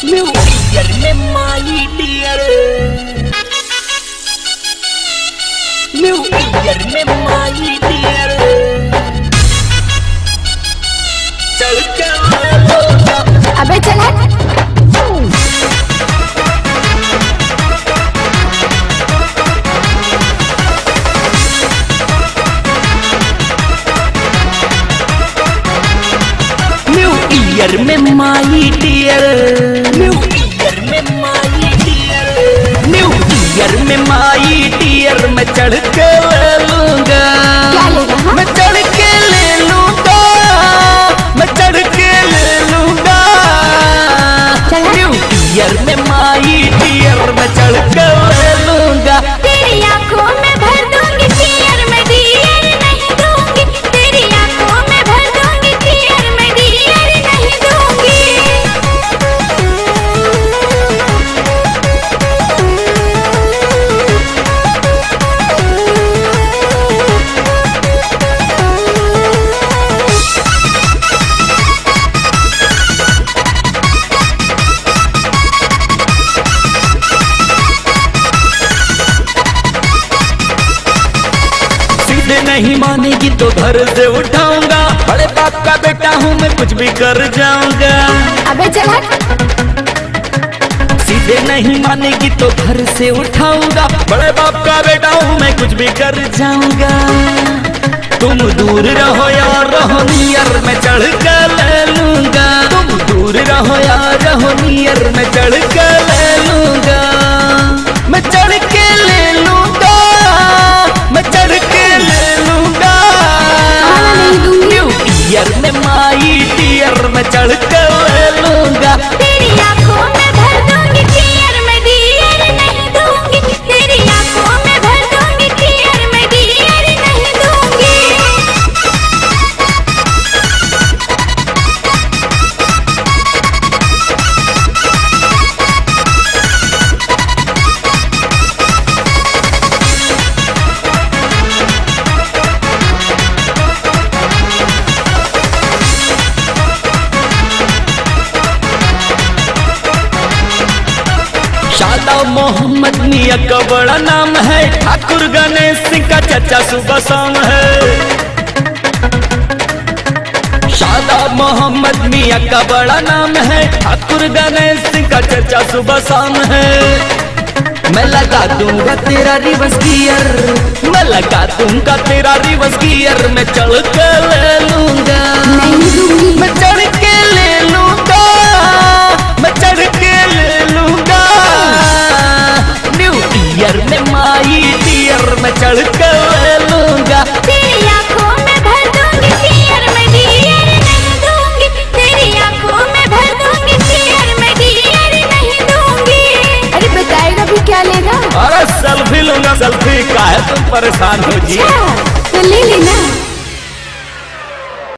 New year में my dear, new year में my dear, चल के अबे चल हट। न्यू ईयर में माई डियर, न्यू ईयर में माई डियर, न्यू ईयर में माई डियर मैं चढ़ के ले लूंगा, क्या लेगा? हाँ? मैं चढ़ के ले लूंगा, मैं चढ़ के ले लूंगा। चल न्यू ईयर में माई डियर मैं चढ़ के ले लूंगा। तेरी आंखों में भर दूंगी टीयर में डियर नहीं दूंगी, तेरी आंखों में भर दूंगी टीयर में डियर नहीं दूंगी। सीधे नहीं मानेगी तो घर से उठाऊंगा, बड़े बाप का बेटा हूँ मैं कुछ भी कर जाऊंगा। अबे चल हट। सीधे नहीं मानेगी तो घर से उठाऊंगा, बड़े बाप का बेटा हूँ मैं कुछ भी कर जाऊंगा। तुम दूर रहो यार रहो नियर मैं चढ़ कर ले लूंगा, तुम दूर रहो यार रहो नियर मैं चढ़ कर ले लूंगा, मैं चढ़ के ले लूंगा, मैं चढ़ के ले लूंगा। खाना नहीं दूंगी। न्यू ईयर में माई डियर मैं चढ़ कर ले लूंगा। तेरी आंखों में भर दूंगी टीयर में डियर नहीं दूंगी, तेरी आंखों में भर दूंगी टीयर में डियर नहीं दूंगी। शादाब मोहम्मद मियां का बड़ा नाम है, ठाकुर गणेश सिंह का चचा सुबह शाम है। शादाब मोहम्मद मियां का बड़ा नाम है, ठाकुर गणेश सिंह का चचा सुबह शाम है। मैं लगा दूंगा तेरा रिवर्स गियर, मैं लगा दूंगा तेरा रिवर्स गियर मैं चढ़ के ले लूंगा, नहीं दूंगी। मैं चढ़ के ले लूंगा, मैं चढ़ के ले लूंगा। न्यू ईयर में माई डियर मैं चढ़ के ले लूंगा। तेरी आंखों में भर दूंगी टीयर में डियर नहीं दूंगी, तेरी आंखों में भर दूंगी टीयर में डियर नहीं दूंगी। अरे बताएगा भी क्या लेगा? अरे सेल्फी लूंगा, सेल्फी काहे तुम परेशान हो जी। अच्छा।